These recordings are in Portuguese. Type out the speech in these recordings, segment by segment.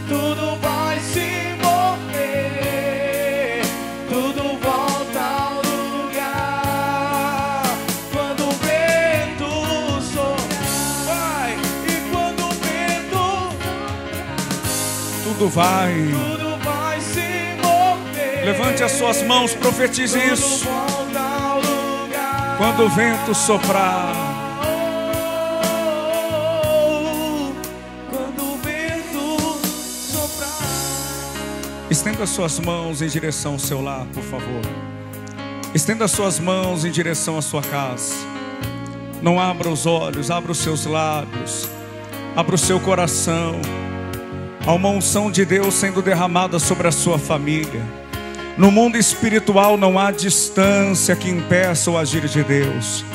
tudo vai se mover, tudo volta ao lugar. Quando o vento soprar, vai, e quando o vento tudo vai se mover. Levante as suas mãos, profetize isso. Volta ao lugar. Quando o vento soprar, quando o vento soprar. estenda as suas mãos em direção ao seu lar, por favor. Estenda as suas mãos em direção à sua casa. Não abra os olhos, abra os seus lábios, abra o seu coração. Há uma unção de Deus sendo derramada sobre a sua família. No mundo espiritual não há distância que impeça o agir de Deus.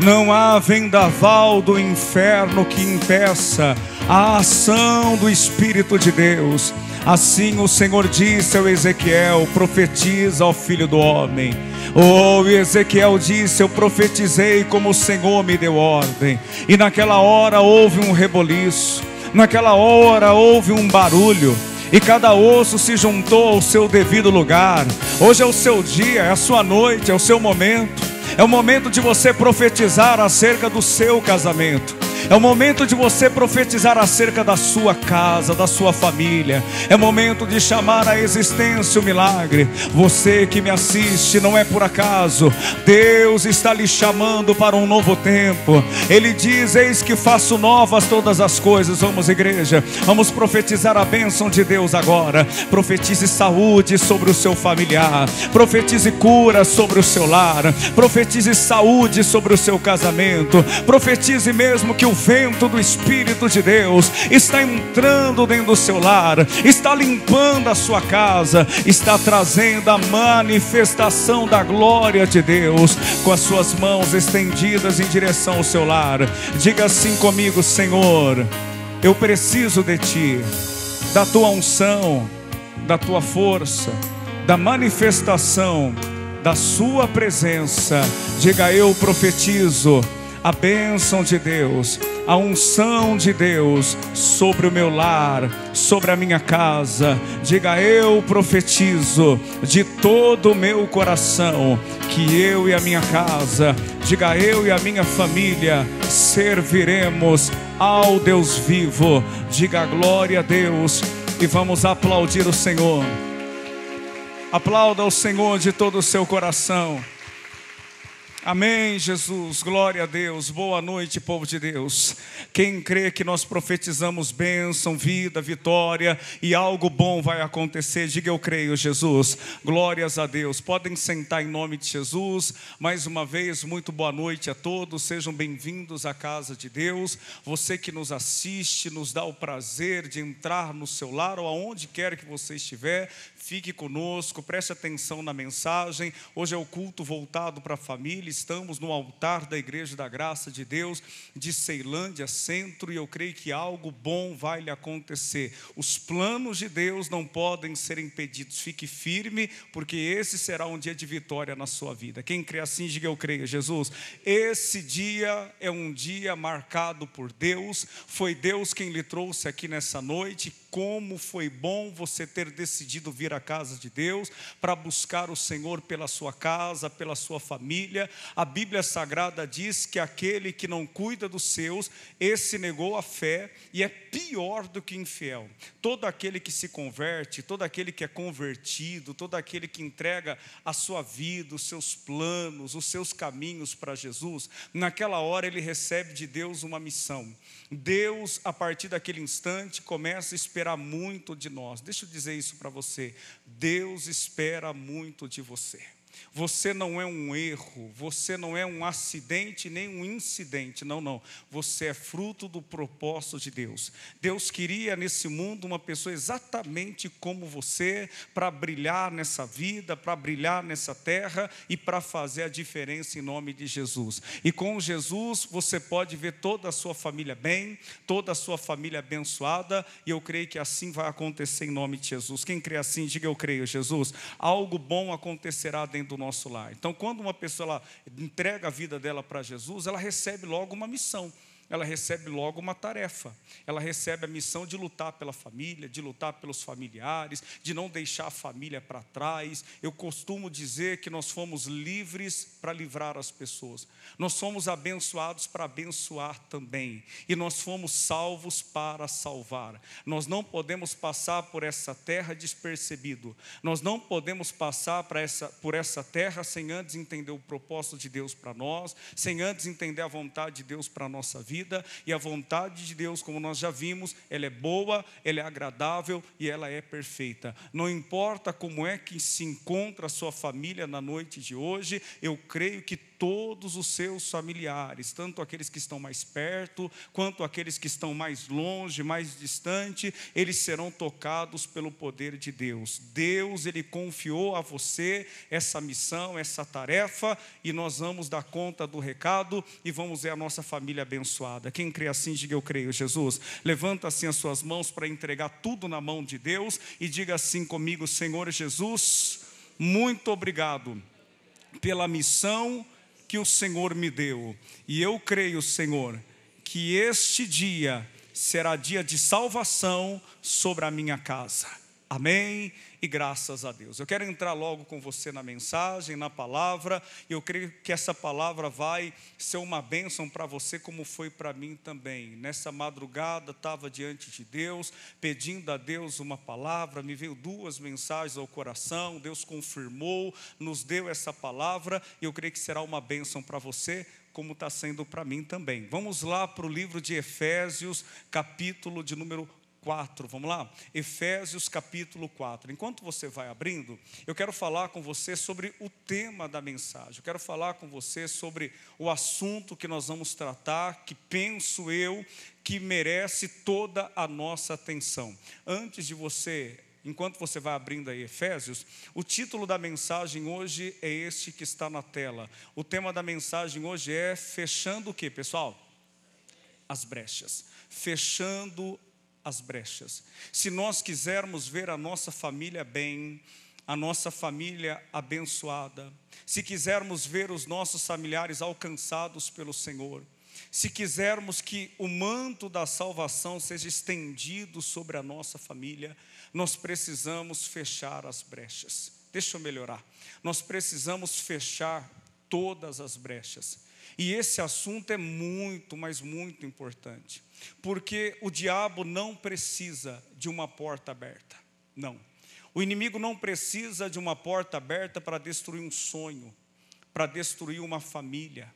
Não há vendaval do inferno que impeça a ação do Espírito de Deus. Assim o Senhor disse ao Ezequiel: profetiza ao filho do homem. Oh, Ezequiel disse: eu profetizei como o Senhor me deu ordem. E naquela hora houve um reboliço, naquela hora houve um barulho, e cada osso se juntou ao seu devido lugar. Hoje é o seu dia, é a sua noite, é o seu momento. É o momento de você profetizar acerca do seu casamento. É o momento de você profetizar acerca da sua casa, da sua família. É momento de chamar à existência o milagre. Você que me assiste, não é por acaso. Deus está lhe chamando para um novo tempo. Ele diz: eis que faço novas todas as coisas. Vamos, igreja, vamos profetizar a bênção de Deus agora. Profetize saúde sobre o seu familiar. Profetize cura sobre o seu lar. Profetize saúde sobre o seu casamento. Profetize mesmo que o vento do Espírito de Deus está entrando dentro do seu lar, está limpando a sua casa, está trazendo a manifestação da glória de Deus. Com as suas mãos estendidas em direção ao seu lar, diga assim comigo: Senhor, eu preciso de Ti, da Tua unção, da Tua força, da manifestação da Sua presença. Diga: eu profetizo a bênção de Deus, a unção de Deus sobre o meu lar, sobre a minha casa. Diga: eu profetizo de todo o meu coração que eu e a minha casa, diga: eu e a minha família serviremos ao Deus vivo. Diga glória a Deus e vamos aplaudir o Senhor. Aplauda o Senhor de todo o seu coração. Amém, Jesus, glória a Deus. Boa noite, povo de Deus. Quem crê que nós profetizamos bênção, vida, vitória e algo bom vai acontecer, diga: eu creio, Jesus. Glórias a Deus. Podem sentar em nome de Jesus. Mais uma vez, muito boa noite a todos. Sejam bem-vindos à casa de Deus. Você que nos assiste, nos dá o prazer de entrar no seu lar ou aonde quer que você estiver. Fique conosco, preste atenção na mensagem. Hoje é o culto voltado para a família. Estamos no altar da Igreja da Graça de Deus de Ceilândia Centro, e eu creio que algo bom vai lhe acontecer. Os planos de Deus não podem ser impedidos. Fique firme, porque esse será um dia de vitória na sua vida. Quem crê assim, diga: eu creio, Jesus. Esse dia é um dia marcado por Deus. Foi Deus quem lhe trouxe aqui nessa noite. Como foi bom você ter decidido vir à casa de Deus para buscar o Senhor pela sua casa, pela sua família. A Bíblia Sagrada diz que aquele que não cuida dos seus, esse negou a fé e é pior do que infiel. Todo aquele que se converte, todo aquele que é convertido, todo aquele que entrega a sua vida, os seus planos, os seus caminhos para Jesus, naquela hora ele recebe de Deus uma missão. Deus, a partir daquele instante, começa a esperar muito de nós. Deixa eu dizer isso para você: Deus espera muito de você. Você não é um erro, você não é um acidente nem um incidente, não. Você é fruto do propósito de Deus. Deus queria nesse mundo uma pessoa exatamente como você, para brilhar nessa vida, para brilhar nessa terra e para fazer a diferença em nome de Jesus. E com Jesus você pode ver toda a sua família bem, toda a sua família abençoada, e eu creio que assim vai acontecer em nome de Jesus. Quem crê assim, diga: eu creio, Jesus. Algo bom acontecerá dentro do nosso lar. Então, quando uma pessoa ela entrega a vida dela para Jesus, ela recebe logo uma missão. ela recebe logo uma tarefa. Ela recebe a missão de lutar pela família, de lutar pelos familiares, de não deixar a família para trás. Eu costumo dizer que nós fomos livres para livrar as pessoas. Nós fomos abençoados para abençoar também. E nós fomos salvos para salvar. Nós não podemos passar por essa terra despercebido. Nós não podemos passar por essa terra sem antes entender o propósito de Deus para nós, sem antes entender a vontade de Deus para a nossa vida. E a vontade de Deus, como nós já vimos, ela é boa, ela é agradável e ela é perfeita. Não importa como é que se encontra a sua família na noite de hoje, eu creio que todos os seus familiares, tanto aqueles que estão mais perto, quanto aqueles que estão mais longe, mais distante, eles serão tocados pelo poder de Deus. Deus, Ele confiou a você essa missão, essa tarefa, e nós vamos dar conta do recado e vamos ver a nossa família abençoada. Quem crê assim, diga eu creio, Jesus. Levanta assim as suas mãos para entregar tudo na mão de Deus e diga assim comigo: Senhor Jesus, muito obrigado pela missão que o Senhor me deu, e eu creio, Senhor, que este dia será dia de salvação sobre a minha casa. Amém e graças a Deus. Eu quero entrar logo com você na mensagem, na palavra, e eu creio que essa palavra vai ser uma bênção para você, como foi para mim também. Nessa madrugada estava diante de Deus, pedindo a Deus uma palavra, me veio 2 mensagens ao coração, Deus confirmou, nos deu essa palavra, e eu creio que será uma bênção para você, como está sendo para mim também. Vamos lá para o livro de Efésios, capítulo de número 4, vamos lá? Efésios capítulo 4. Enquanto você vai abrindo, eu quero falar com você sobre o tema da mensagem. Eu quero falar com você sobre o assunto que nós vamos tratar, que penso eu que merece toda a nossa atenção. Antes de você, enquanto você vai abrindo aí Efésios, o título da mensagem hoje é este que está na tela. O tema da mensagem hoje é fechando o quê, pessoal? As brechas. Fechando as brechas. Se nós quisermos ver a nossa família bem, a nossa família abençoada, se quisermos ver os nossos familiares alcançados pelo Senhor, se quisermos que o manto da salvação seja estendido sobre a nossa família, nós precisamos fechar as brechas. Deixa eu melhorar. Nós precisamos fechar todas as brechas. E esse assunto é muito, mas muito importante, porque o diabo não precisa de uma porta aberta, não. O inimigo não precisa de uma porta aberta para destruir um sonho, para destruir uma família.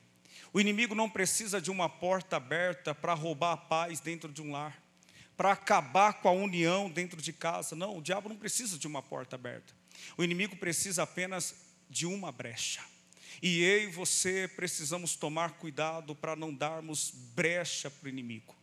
O inimigo não precisa de uma porta aberta para roubar a paz dentro de um lar, para acabar com a união dentro de casa. Não, o diabo não precisa de uma porta aberta. O inimigo precisa apenas de uma brecha. E eu e você precisamos tomar cuidado para não darmos brecha para o inimigo.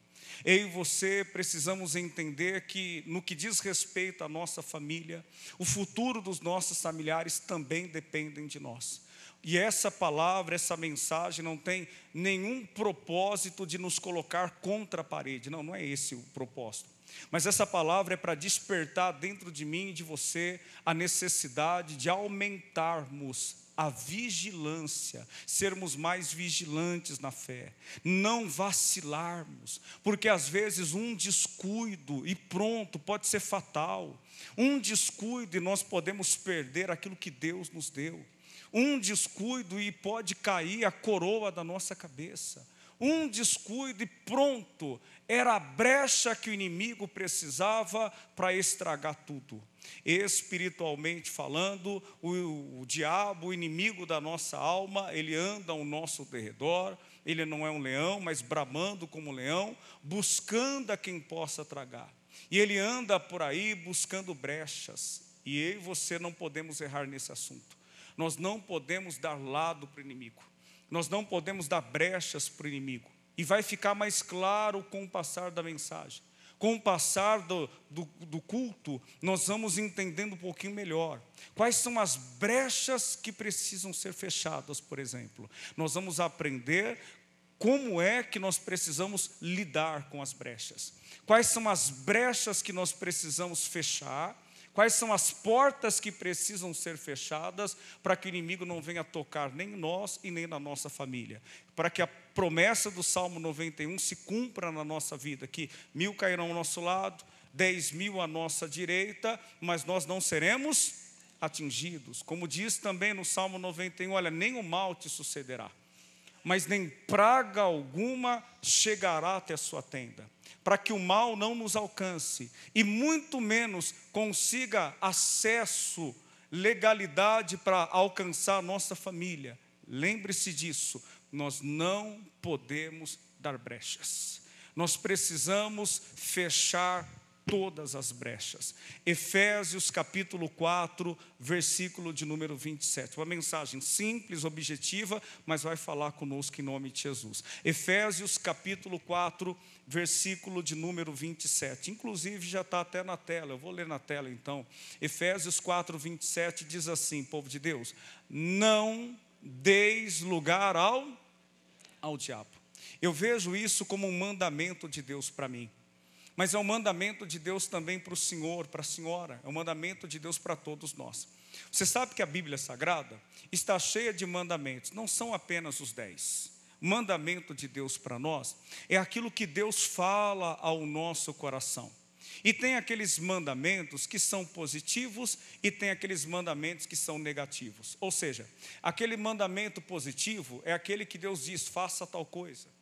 Eu e você precisamos entender que no que diz respeito à nossa família, o futuro dos nossos familiares também dependem de nós. E essa palavra, essa mensagem não tem nenhum propósito de nos colocar contra a parede. Não, não é esse o propósito. Mas essa palavra é para despertar dentro de mim e de você a necessidade de aumentarmos a vigilância, sermos mais vigilantes na fé, não vacilarmos, porque às vezes um descuido e pronto, pode ser fatal. Um descuido e nós podemos perder aquilo que Deus nos deu. Um descuido e pode cair a coroa da nossa cabeça. Um descuido e pronto, era a brecha que o inimigo precisava para estragar tudo. Espiritualmente falando, o diabo, o inimigo da nossa alma, ele anda ao nosso derredor. Ele não é um leão, mas bramando como leão, buscando a quem possa tragar. E ele anda por aí buscando brechas. E eu e você não podemos errar nesse assunto. Nós não podemos dar lado para o inimigo. Nós não podemos dar brechas para o inimigo. E vai ficar mais claro com o passar da mensagem. Com o passar do culto, nós vamos entendendo um pouquinho melhor. Quais são as brechas que precisam ser fechadas, por exemplo. Nós vamos aprender como é que nós precisamos lidar com as brechas. Quais são as brechas que nós precisamos fechar. Quais são as portas que precisam ser fechadas para que o inimigo não venha tocar nem em nós e nem na nossa família? Para que a promessa do Salmo 91 se cumpra na nossa vida, que 1000 cairão ao nosso lado, 10.000 à nossa direita, mas nós não seremos atingidos. Como diz também no Salmo 91, olha, nem o mal te sucederá, mas nem praga alguma chegará até a sua tenda, para que o mal não nos alcance, e muito menos consiga acesso, legalidade para alcançar a nossa família. Lembre-se disso, nós não podemos dar brechas, nós precisamos fechar todas as brechas. Efésios capítulo 4, versículo de número 27. Uma mensagem simples, objetiva, mas vai falar conosco em nome de Jesus. Efésios capítulo 4, versículo de número 27. Inclusive já está até na tela, eu vou ler na tela então. Efésios 4, 27 diz assim, povo de Deus: não deis lugar ao diabo. Eu vejo isso como um mandamento de Deus para mim. Mas é um mandamento de Deus também para o senhor, para a senhora. É um mandamento de Deus para todos nós. Você sabe que a Bíblia Sagrada está cheia de mandamentos. Não são apenas os 10. Mandamento de Deus para nós é aquilo que Deus fala ao nosso coração. E tem aqueles mandamentos que são positivos e tem aqueles mandamentos que são negativos. Ou seja, aquele mandamento positivo é aquele que Deus diz, faça tal coisa.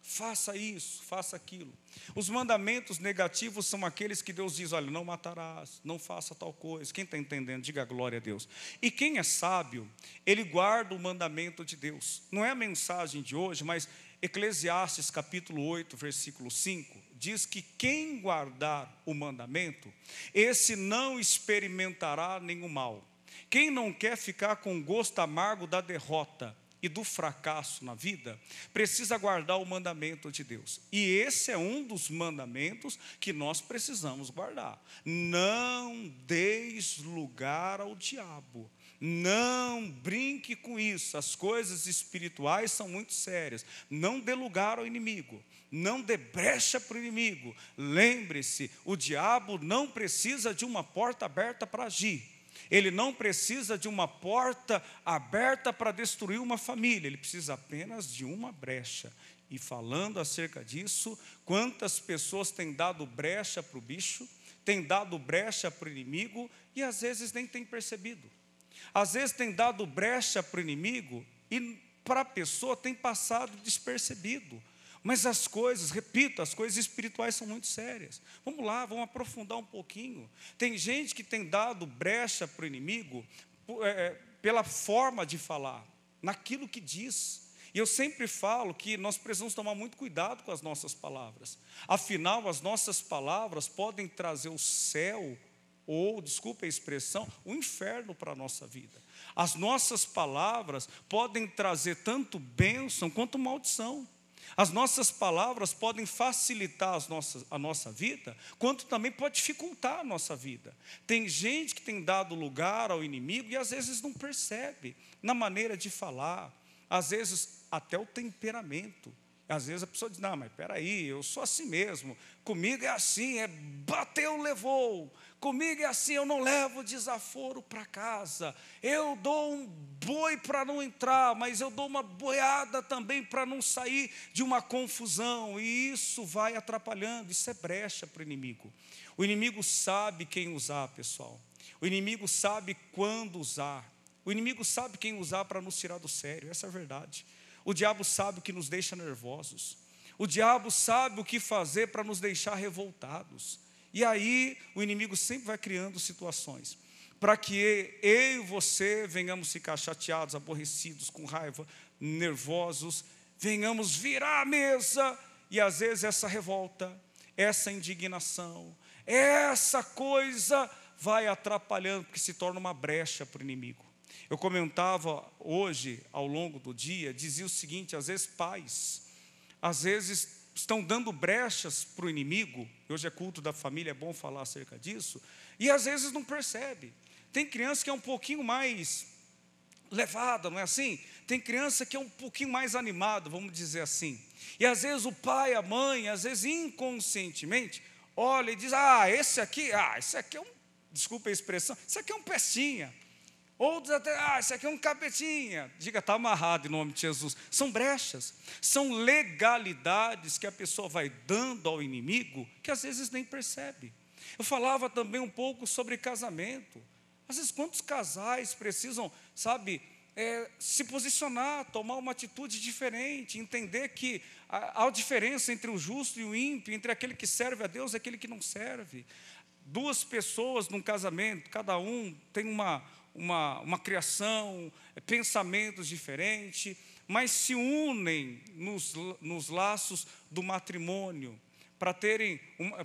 Faça isso, faça aquilo. Os mandamentos negativos são aqueles que Deus diz, olha, não matarás, não faça tal coisa. Quem está entendendo, diga glória a Deus. E quem é sábio, ele guarda o mandamento de Deus. Não é a mensagem de hoje, mas Eclesiastes capítulo 8, versículo 5, diz que quem guardar o mandamento, esse não experimentará nenhum mal. Quem não quer ficar com o gosto amargo da derrota e do fracasso na vida, precisa guardar o mandamento de Deus. E esse é um dos mandamentos que nós precisamos guardar. Não deis lugar ao diabo. Não brinque com isso. As coisas espirituais são muito sérias. Não dê lugar ao inimigo. Não dê brecha para o inimigo. Lembre-se, o diabo não precisa de uma porta aberta para agir. Ele não precisa de uma porta aberta para destruir uma família. Ele precisa apenas de uma brecha. E falando acerca disso, quantas pessoas têm dado brecha para o bicho, têm dado brecha para o inimigo e às vezes nem têm percebido. Às vezes tem dado brecha para o inimigo e para a pessoa tem passado despercebido. Mas as coisas, repito, as coisas espirituais são muito sérias. Vamos lá, vamos aprofundar um pouquinho. Tem gente que tem dado brecha para o inimigo pela forma de falar, naquilo que diz. E eu sempre falo que nós precisamos tomar muito cuidado com as nossas palavras. Afinal, as nossas palavras podem trazer o céu, ou, desculpe a expressão, o inferno para a nossa vida. As nossas palavras podem trazer tanto bênção quanto maldição. As nossas palavras podem facilitar a nossa vida, quanto também pode dificultar a nossa vida. Tem gente que tem dado lugar ao inimigo e às vezes não percebe na maneira de falar, às vezes até o temperamento. Às vezes a pessoa diz, não, mas peraí, eu sou assim mesmo, comigo é assim, bateu, levou, comigo é assim, eu não levo desaforo para casa, eu dou um boi para não entrar, mas eu dou uma boiada também para não sair de uma confusão, e isso vai atrapalhando, isso é brecha para o inimigo. O inimigo sabe quem usar, pessoal, o inimigo sabe quando usar, o inimigo sabe quem usar para nos tirar do sério, essa é a verdade. O diabo sabe o que nos deixa nervosos. O diabo sabe o que fazer para nos deixar revoltados. E aí o inimigo sempre vai criando situações para que eu e você venhamos ficar chateados, aborrecidos, com raiva, nervosos, venhamos virar a mesa e às vezes essa revolta, essa indignação, essa coisa vai atrapalhando, porque se torna uma brecha para o inimigo. Eu comentava hoje, ao longo do dia, dizia o seguinte, às vezes pais, às vezes estão dando brechas para o inimigo, hoje é culto da família, é bom falar acerca disso, e às vezes não percebe. Tem criança que é um pouquinho mais levada, não é assim? Tem criança que é um pouquinho mais animada, vamos dizer assim. E às vezes o pai, a mãe, às vezes inconscientemente, olha e diz, esse aqui é um desculpa a expressão, isso aqui é um pestinha. Outros até, isso aqui é um capetinha. Diga, está amarrado em nome de Jesus. São brechas, são legalidades que a pessoa vai dando ao inimigo, que às vezes nem percebe. Eu falava também um pouco sobre casamento. Às vezes, quantos casais precisam, se posicionar, tomar uma atitude diferente, entender que há diferença entre o justo e o ímpio, entre aquele que serve a Deus e aquele que não serve. Duas pessoas num casamento, cada um tem uma criação, pensamentos diferentes, mas se unem nos laços do matrimônio,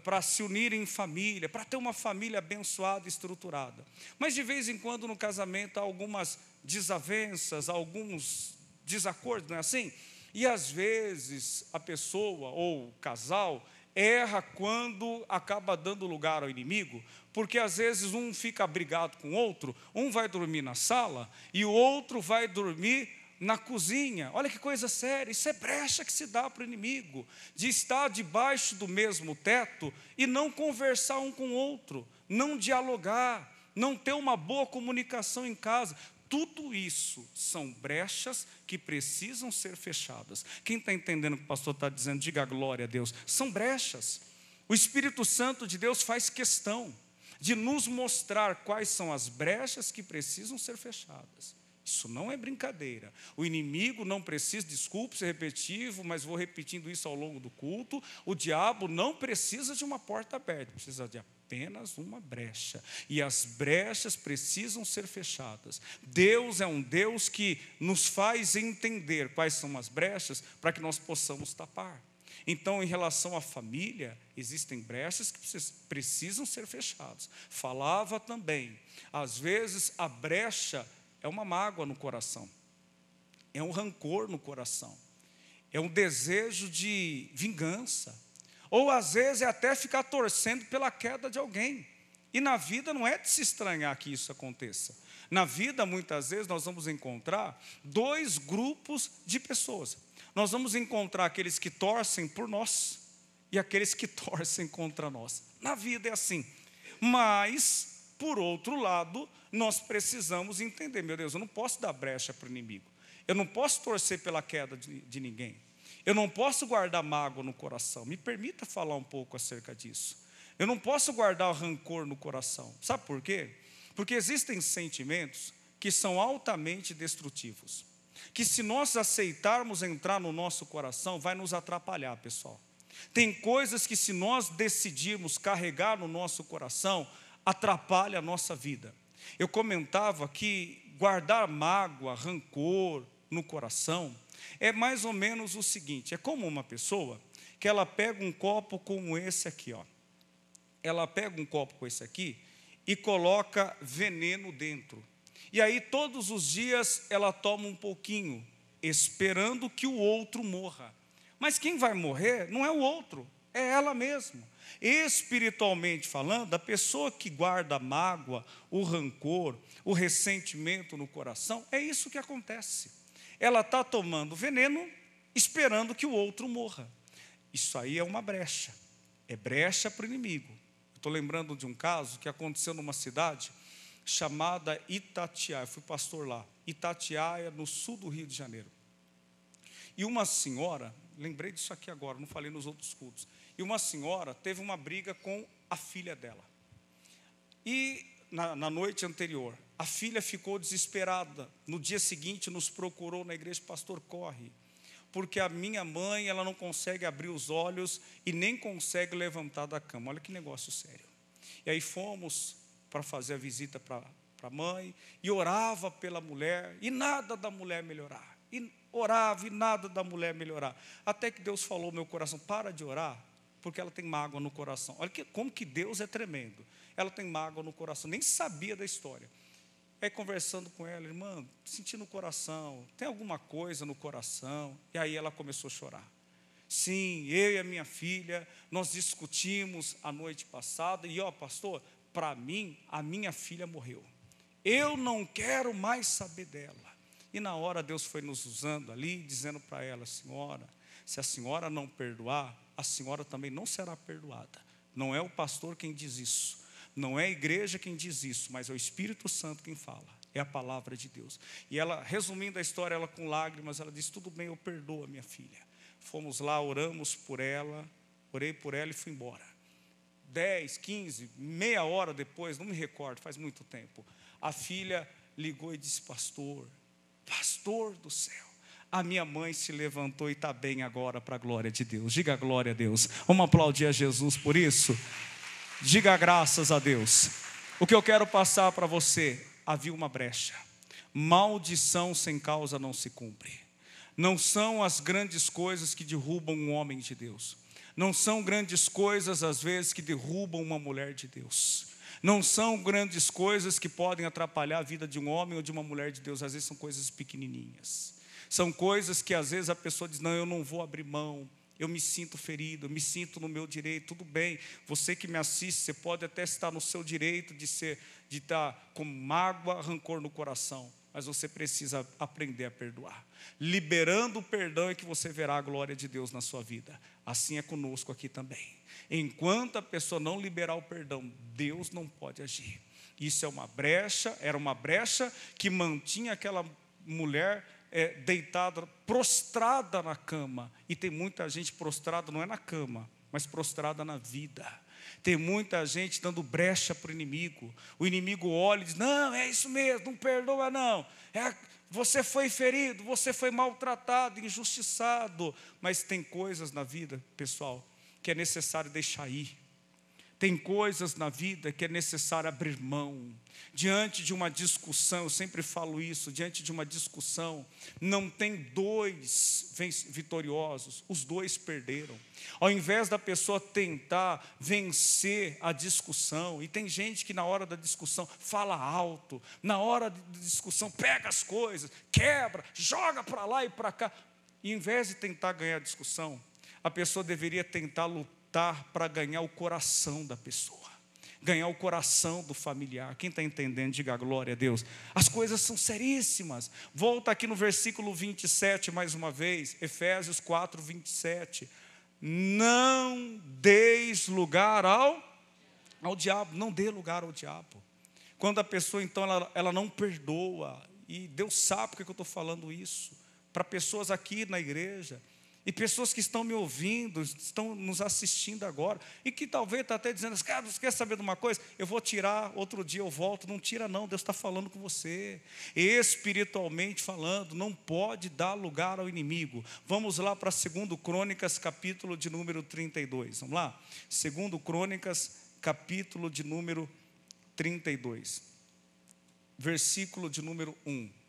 para se unirem em família, para ter uma família abençoada e estruturada. Mas de vez em quando no casamento há algumas desavenças, alguns desacordos, não é assim? E às vezes a pessoa ou o casal erra quando acaba dando lugar ao inimigo, porque às vezes um fica brigado com o outro, um vai dormir na sala e o outro vai dormir na cozinha. Olha que coisa séria, isso é brecha que se dá para o inimigo, de estar debaixo do mesmo teto e não conversar um com o outro, não dialogar, não ter uma boa comunicação em casa. Tudo isso são brechas que precisam ser fechadas. Quem está entendendo o que o pastor está dizendo, diga glória a Deus. São brechas. O Espírito Santo de Deus faz questão de nos mostrar quais são as brechas que precisam ser fechadas. Isso não é brincadeira. O inimigo não precisa, desculpe ser repetitivo, mas vou repetindo isso ao longo do culto. O diabo não precisa de uma porta aberta, precisa de apenas uma brecha. E as brechas precisam ser fechadas. Deus é um Deus que nos faz entender quais são as brechas para que nós possamos tapar. Então, em relação à família, existem brechas que precisam ser fechadas. Falava também, às vezes a brecha é uma mágoa no coração, é um rancor no coração, é um desejo de vingança, ou às vezes é até ficar torcendo pela queda de alguém. E na vida não é de se estranhar que isso aconteça. Na vida, muitas vezes, nós vamos encontrar dois grupos de pessoas. Nós vamos encontrar aqueles que torcem por nós e aqueles que torcem contra nós. Na vida é assim. Mas, por outro lado, nós precisamos entender, meu Deus, eu não posso dar brecha para o inimigo. Eu não posso torcer pela queda de ninguém. Eu não posso guardar mágoa no coração. Me permita falar um pouco acerca disso. Eu não posso guardar o rancor no coração. Sabe por quê? Porque existem sentimentos que são altamente destrutivos, que se nós aceitarmos entrar no nosso coração, vai nos atrapalhar, pessoal. Tem coisas que se nós decidirmos carregar no nosso coração, atrapalha a nossa vida. Eu comentava que guardar mágoa, rancor no coração, é mais ou menos o seguinte, é como uma pessoa que ela pega um copo como esse aqui, ó. Ela pega um copo com esse aqui e coloca veneno dentro. E aí todos os dias ela toma um pouquinho, esperando que o outro morra. Mas quem vai morrer não é o outro, é ela mesma. Espiritualmente falando, a pessoa que guarda a mágoa, o rancor, o ressentimento no coração, é isso que acontece. Ela está tomando veneno, esperando que o outro morra. Isso aí é uma brecha, é brecha para o inimigo. Estou lembrando de um caso que aconteceu numa cidade chamada Itatiaia. Eu fui pastor lá, Itatiaia, no sul do Rio de Janeiro. E uma senhora, lembrei disso aqui agora, não falei nos outros cultos. E uma senhora teve uma briga com a filha dela. E na noite anterior, a filha ficou desesperada. No dia seguinte nos procurou na igreja, pastor, corre. Porque a minha mãe, ela não consegue abrir os olhos e nem consegue levantar da cama. Olha que negócio sério. E aí fomos para fazer a visita para a mãe, e orava pela mulher, e nada da mulher melhorar. E orava e nada da mulher melhorar. Até que Deus falou no meu coração, para de orar, porque ela tem mágoa no coração. Olha como que Deus é tremendo. Ela tem mágoa no coração, nem sabia da história. Aí conversando com ela, irmã, senti no coração, tem alguma coisa no coração? E aí ela começou a chorar. Sim, eu e a minha filha, nós discutimos a noite passada, e pastor, para mim, a minha filha morreu. Eu não quero mais saber dela. E na hora Deus foi nos usando ali, dizendo para ela, senhora, se a senhora não perdoar, a senhora também não será perdoada. Não é o pastor quem diz isso, Não é a igreja quem diz isso, mas é o Espírito Santo quem fala. É a palavra de Deus. E ela, resumindo a história, ela com lágrimas, ela disse: tudo bem, eu perdoo a minha filha. Fomos lá, oramos por ela, orei por ela e fui embora. 10, 15, meia hora depois, não me recordo, faz muito tempo, a filha ligou e disse: pastor do céu, a minha mãe se levantou e está bem agora, para a glória de Deus. Diga glória a Deus. Vamos aplaudir a Jesus por isso? Diga graças a Deus. O que eu quero passar para você: havia uma brecha. Maldição sem causa não se cumpre. Não são as grandes coisas que derrubam um homem de Deus. Não são grandes coisas, às vezes, que derrubam uma mulher de Deus. Não são grandes coisas que podem atrapalhar a vida de um homem ou de uma mulher de Deus. Às vezes são coisas pequenininhas. São coisas que às vezes a pessoa diz: não, eu não vou abrir mão. Eu me sinto ferido, eu me sinto no meu direito. Tudo bem, você que me assiste, você pode até estar no seu direito de estar com mágoa, rancor no coração. Mas você precisa aprender a perdoar. Liberando o perdão é que você verá a glória de Deus na sua vida. Assim é conosco aqui também. Enquanto a pessoa não liberar o perdão, Deus não pode agir. Isso é uma brecha, era uma brecha que mantinha aquela mulher deitada, prostrada na cama. E tem muita gente prostrada, não é na cama, mas prostrada na vida. Tem muita gente dando brecha para o inimigo. O inimigo olha e diz: não, é isso mesmo, não perdoa não. Você foi ferido, você foi maltratado, injustiçado. Mas tem coisas na vida, pessoal, que é necessário deixar ir. Tem coisas na vida que é necessário abrir mão. Diante de uma discussão, eu sempre falo isso, diante de uma discussão, não tem dois vitoriosos, os dois perderam. Ao invés da pessoa tentar vencer a discussão, e tem gente que na hora da discussão fala alto, na hora da discussão pega as coisas, quebra, joga para lá e para cá. E em vez de tentar ganhar a discussão, a pessoa deveria tentar lutar para ganhar o coração da pessoa, ganhar o coração do familiar. Quem está entendendo, diga glória a Deus. As coisas são seríssimas. Volta aqui no versículo 27 mais uma vez, Efésios 4, 27. Não deis lugar ao diabo, não dê lugar ao diabo. Quando a pessoa então ela não perdoa, e Deus sabe porque eu estou falando isso, para pessoas aqui na igreja, e pessoas que estão me ouvindo, estão nos assistindo agora, e que talvez está até dizendo: cara, você quer saber de uma coisa? Eu vou tirar, outro dia eu volto. Não tira não, Deus está falando com você. Espiritualmente falando, não pode dar lugar ao inimigo. Vamos lá para 2 Crônicas, capítulo de número 32. Vamos lá? 2 Crônicas, capítulo de número 32. Versículo de número 1.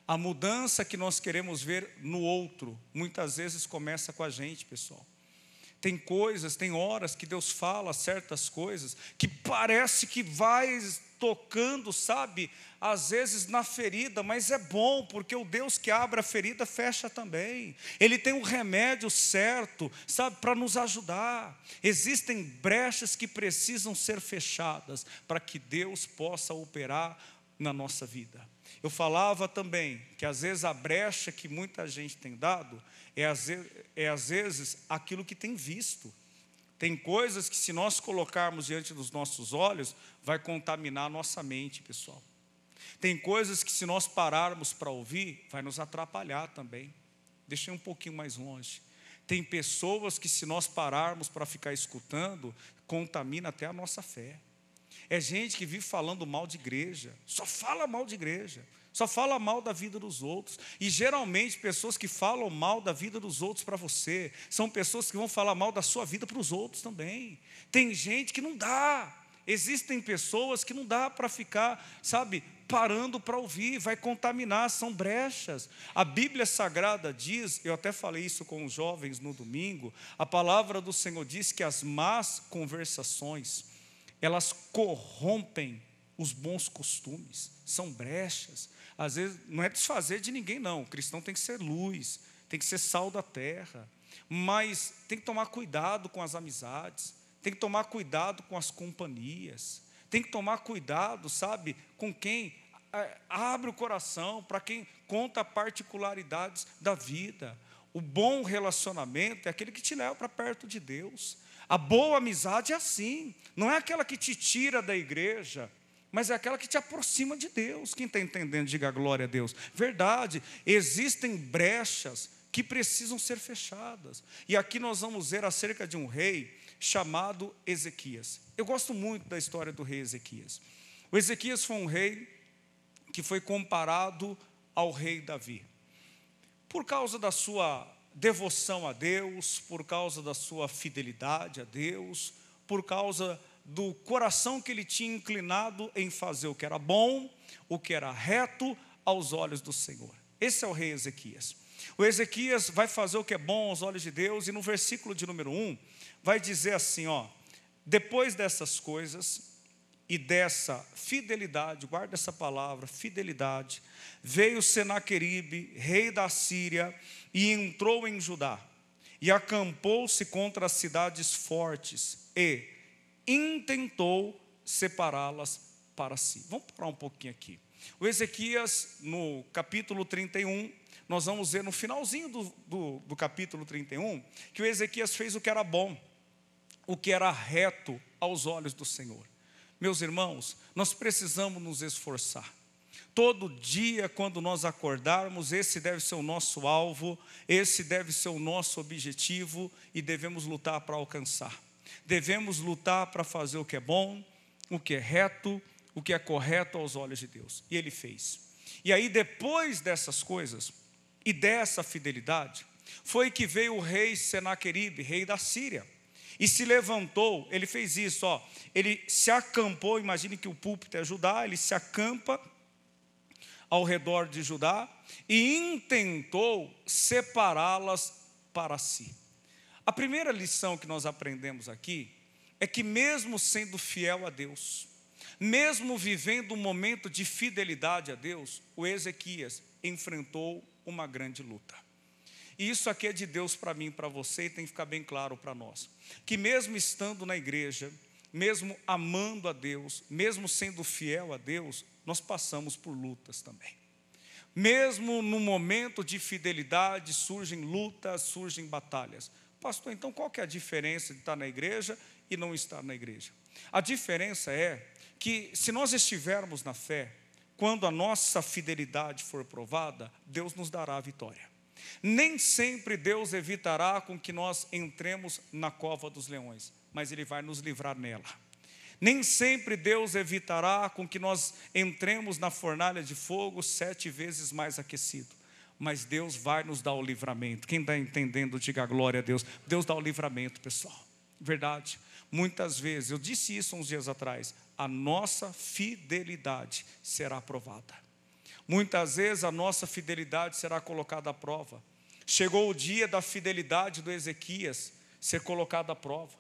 A mudança que nós queremos ver no outro, muitas vezes começa com a gente, pessoal. Tem coisas, tem horas que Deus fala certas coisas, que parece que vai tocando, sabe, às vezes na ferida, mas é bom, porque o Deus que abre a ferida, fecha também. Ele tem um remédio certo, sabe, para nos ajudar. Existem brechas que precisam ser fechadas, para que Deus possa operar na nossa vida. Eu falava também que às vezes a brecha que muita gente tem dado é às vezes aquilo que tem visto. Tem coisas que, se nós colocarmos diante dos nossos olhos, vai contaminar a nossa mente, pessoal. Tem coisas que, se nós pararmos para ouvir, vai nos atrapalhar também. Deixa eu ir um pouquinho mais longe. Tem pessoas que, se nós pararmos para ficar escutando, contamina até a nossa fé. É gente que vive falando mal de igreja, só fala mal de igreja, só fala mal da vida dos outros. E geralmente pessoas que falam mal da vida dos outros para você, são pessoas que vão falar mal da sua vida para os outros também. Tem gente que não dá, existem pessoas que não dá para ficar, sabe, parando para ouvir, vai contaminar, são brechas. A Bíblia Sagrada diz, eu até falei isso com os jovens no domingo, a palavra do Senhor diz que as más conversações, elas corrompem os bons costumes, são brechas. Às vezes não é desfazer de ninguém não, o cristão tem que ser luz, tem que ser sal da terra, mas tem que tomar cuidado com as amizades, tem que tomar cuidado com as companhias, tem que tomar cuidado, sabe, com quem abre o coração, para quem conta particularidades da vida. O bom relacionamento é aquele que te leva para perto de Deus. A boa amizade é assim, não é aquela que te tira da igreja, mas é aquela que te aproxima de Deus. Quem está entendendo, diga glória a Deus. Verdade, existem brechas que precisam ser fechadas. E aqui nós vamos ver acerca de um rei chamado Ezequias. Eu gosto muito da história do rei Ezequias. O Ezequias foi um rei que foi comparado ao rei Davi. Por causa da sua devoção a Deus, por causa da sua fidelidade a Deus, por causa do coração que ele tinha inclinado em fazer o que era bom, o que era reto aos olhos do Senhor. Esse é o rei Ezequias. O Ezequias vai fazer o que é bom aos olhos de Deus, e no versículo de número 1, vai dizer assim, depois dessas coisas e dessa fidelidade, guarda essa palavra, fidelidade, veio Senaqueribe, rei da Síria, e entrou em Judá, e acampou-se contra as cidades fortes, e intentou separá-las para si. Vamos parar um pouquinho aqui. O Ezequias, no capítulo 31, nós vamos ver no finalzinho do capítulo 31, que o Ezequias fez o que era bom, o que era reto aos olhos do Senhor. Meus irmãos, nós precisamos nos esforçar. Todo dia, quando nós acordarmos, esse deve ser o nosso alvo, esse deve ser o nosso objetivo, e devemos lutar para alcançar. Devemos lutar para fazer o que é bom, o que é reto, o que é correto aos olhos de Deus. E ele fez. E aí, depois dessas coisas e dessa fidelidade, foi que veio o rei Senaqueribe, rei da Síria, e se levantou. Ele fez isso, ele se acampou. Imagine que o púlpito é Judá, ele se acampa ao redor de Judá e intentou separá-las para si. A primeira lição que nós aprendemos aqui é que, mesmo sendo fiel a Deus, mesmo vivendo um momento de fidelidade a Deus, o Ezequias enfrentou uma grande luta. E isso aqui é de Deus para mim e para você, e tem que ficar bem claro para nós, que mesmo estando na igreja, mesmo amando a Deus, mesmo sendo fiel a Deus, nós passamos por lutas também. Mesmo no momento de fidelidade, surgem lutas, surgem batalhas. Pastor, então qual que é a diferença de estar na igreja e não estar na igreja? A diferença é que, se nós estivermos na fé, quando a nossa fidelidade for provada, Deus nos dará a vitória. Nem sempre Deus evitará com que nós entremos na cova dos leões, mas Ele vai nos livrar nela. Nem sempre Deus evitará com que nós entremos na fornalha de fogo 7 vezes mais aquecido, mas Deus vai nos dar o livramento. Quem está entendendo, diga glória a Deus. Deus dá o livramento, pessoal. Verdade. Muitas vezes, eu disse isso uns dias atrás, a nossa fidelidade será provada. Muitas vezes a nossa fidelidade será colocada à prova. Chegou o dia da fidelidade do Ezequias ser colocada à prova.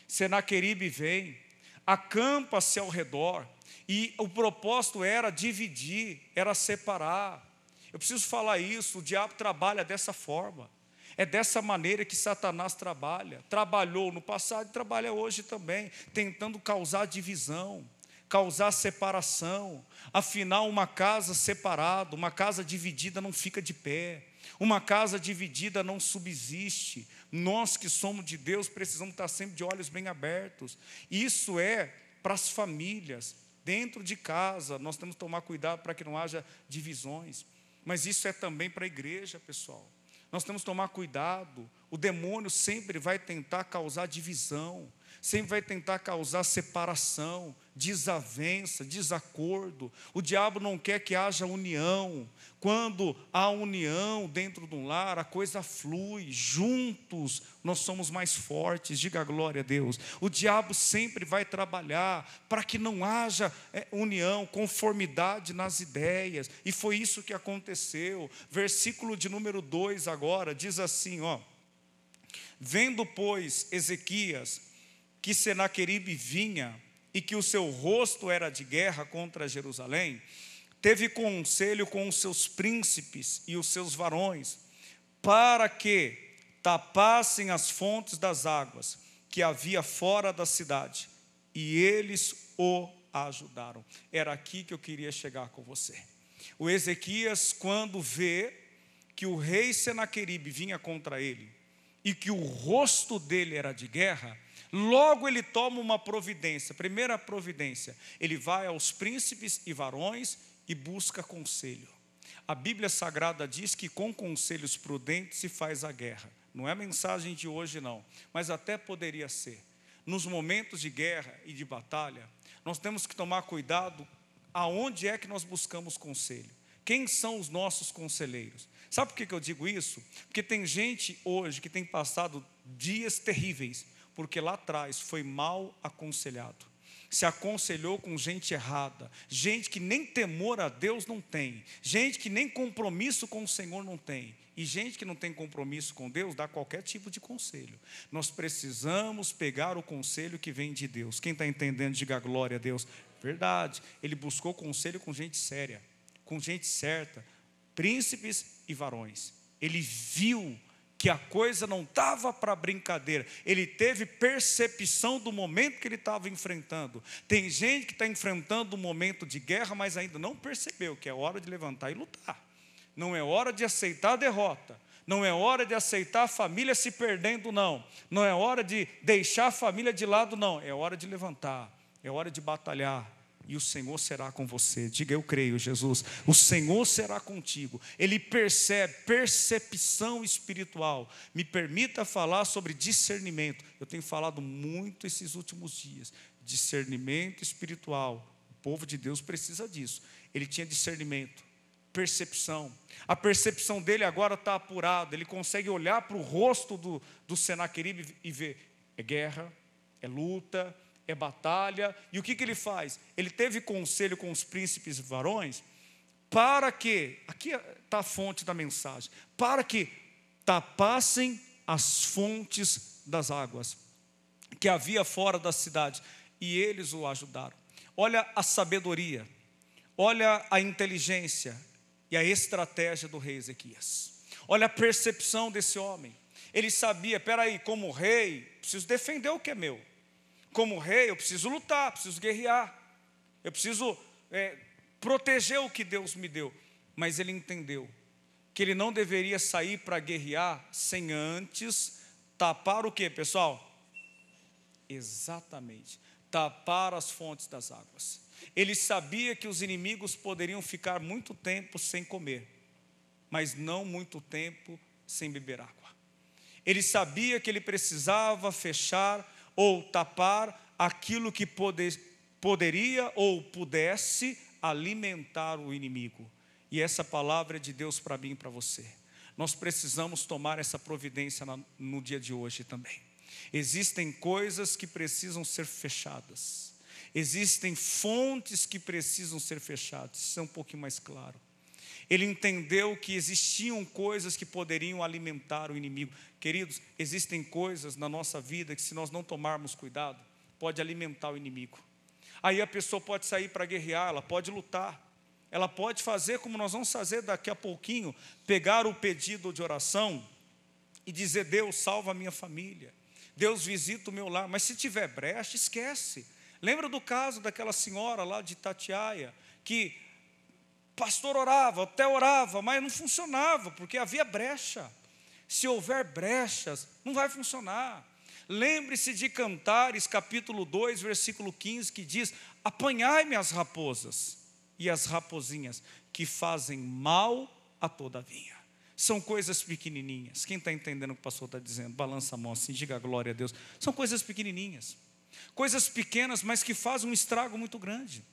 Senaqueribe vem, acampa-se ao redor, e o propósito era dividir, era separar. Eu preciso falar isso, o diabo trabalha dessa forma. É dessa maneira que Satanás trabalha. Trabalhou no passado e trabalha hoje também, tentando causar divisão, causar separação. Afinal, uma casa separada, uma casa dividida não fica de pé. Uma casa dividida não subsiste. Nós que somos de Deus precisamos estar sempre de olhos bem abertos. Isso é para as famílias. Dentro de casa, nós temos que tomar cuidado para que não haja divisões. Mas isso é também para a igreja, pessoal. Nós temos que tomar cuidado. O demônio sempre vai tentar causar divisão, sempre vai tentar causar separação, desavença, desacordo. O diabo não quer que haja união. Quando há união dentro de um lar, a coisa flui. Juntos nós somos mais fortes, diga glória a Deus. O diabo sempre vai trabalhar para que não haja união, conformidade nas ideias. E foi isso que aconteceu. Versículo de número 2 agora, diz assim, vendo, pois, Ezequias, que Senaqueribe vinha, e que o seu rosto era de guerra contra Jerusalém, teve conselho com os seus príncipes e os seus varões, para que tapassem as fontes das águas que havia fora da cidade, e eles o ajudaram. Era aqui que eu queria chegar com você. O Ezequias, quando vê que o rei Senaqueribe vinha contra ele, e que o rosto dele era de guerra, Logo ele toma uma providência. Primeira providência, ele vai aos príncipes e varões e busca conselho. A Bíblia Sagrada diz que com conselhos prudentes se faz a guerra. Não é a mensagem de hoje não, mas até poderia ser. Nos momentos de guerra e de batalha, nós temos que tomar cuidado aonde é que nós buscamos conselho. Quem são os nossos conselheiros? Sabe por que eu digo isso? Porque tem gente hoje que tem passado dias terríveis, porque lá atrás foi mal aconselhado, se aconselhou com gente errada, gente que nem temor a Deus não tem, gente que nem compromisso com o Senhor não tem, e gente que não tem compromisso com Deus dá qualquer tipo de conselho. Nós precisamos pegar o conselho que vem de Deus. Quem está entendendo, diga glória a Deus. Verdade, ele buscou conselho com gente séria, com gente certa, príncipes e varões. Ele viu que a coisa não estava para brincadeira, ele teve percepção do momento que ele estava enfrentando. Tem gente que está enfrentando um momento de guerra, mas ainda não percebeu que é hora de levantar e lutar. Não é hora de aceitar a derrota, não é hora de aceitar a família se perdendo, não. Não é hora de deixar a família de lado, não. É hora de levantar, é hora de batalhar. E o Senhor será com você. Diga, eu creio, Jesus. O Senhor será contigo. Ele percebe, percepção espiritual. Me permita falar sobre discernimento. Eu tenho falado muito esses últimos dias. Discernimento espiritual. O povo de Deus precisa disso. Ele tinha discernimento, percepção. A percepção dele agora está apurada. Ele consegue olhar para o rosto do Senaqueribe e ver. É guerra, é luta, é batalha. E o que ele faz? Ele teve conselho com os príncipes varões para que, aqui está a fonte da mensagem, para que tapassem as fontes das águas que havia fora da cidade, e eles o ajudaram. Olha a sabedoria, olha a inteligência e a estratégia do rei Ezequias. Olha a percepção desse homem. Ele sabia, espera aí, como rei, preciso defender o que é meu. Como rei, eu preciso lutar, preciso guerrear, eu preciso proteger o que Deus me deu. Mas ele entendeu que ele não deveria sair para guerrear sem antes tapar o que, pessoal? Exatamente, tapar as fontes das águas. Ele sabia que os inimigos poderiam ficar muito tempo sem comer, mas não muito tempo sem beber água. Ele sabia que ele precisava fechar ou tapar aquilo que poderia ou pudesse alimentar o inimigo. E essa palavra é de Deus para mim e para você. Nós precisamos tomar essa providência no dia de hoje também. Existem coisas que precisam ser fechadas. Existem fontes que precisam ser fechadas. Isso é um pouquinho mais claro. Ele entendeu que existiam coisas que poderiam alimentar o inimigo. Queridos, existem coisas na nossa vida que, se nós não tomarmos cuidado, pode alimentar o inimigo. Aí a pessoa pode sair para guerrear, ela pode lutar, ela pode fazer como nós vamos fazer daqui a pouquinho, pegar o pedido de oração e dizer: Deus, salva a minha família, Deus, visita o meu lar. Mas se tiver brecha, esquece. Lembra do caso daquela senhora lá de Itatiaia, que pastor orava, até orava, mas não funcionava, porque havia brecha. Se houver brechas, não vai funcionar. Lembre-se de Cantares, capítulo 2, versículo 15, que diz: apanhai-me as raposas e as rapozinhas, que fazem mal a toda a vinha. São coisas pequenininhas. Quem está entendendo o que o pastor está dizendo? Balança a mão assim, diga glória a Deus. São coisas pequenininhas, coisas pequenas, mas que fazem um estrago muito grande.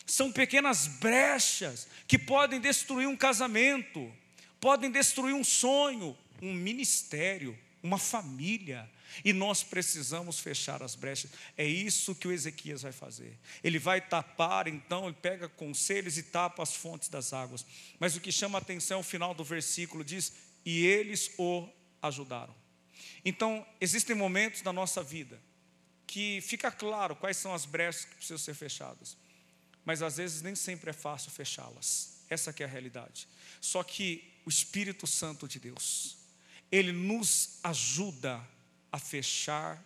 São pequenas brechas que podem destruir um casamento, podem destruir um sonho, um ministério, uma família. E nós precisamos fechar as brechas. É isso que o Ezequias vai fazer. Ele vai tapar, então, ele pega conselhos e tapa as fontes das águas. Mas o que chama a atenção, o final do versículo diz: e eles o ajudaram. Então, existem momentos da nossa vida que fica claro quais são as brechas que precisam ser fechadas. Mas às vezes nem sempre é fácil fechá-las. Essa que é a realidade. Só que o Espírito Santo de Deus, ele nos ajuda a fechar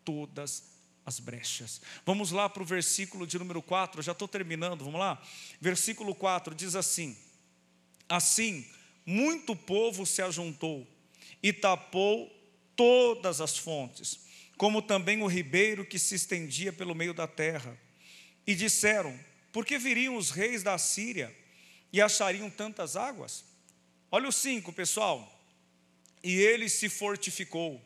todas as brechas. Vamos lá para o versículo de número 4, eu já estou terminando, vamos lá? Versículo 4 diz assim: assim, muito povo se ajuntou e tapou todas as fontes, como também o ribeiro que se estendia pelo meio da terra. E disseram: por que viriam os reis da Assíria e achariam tantas águas? Olha o 5, pessoal. E ele se fortificou,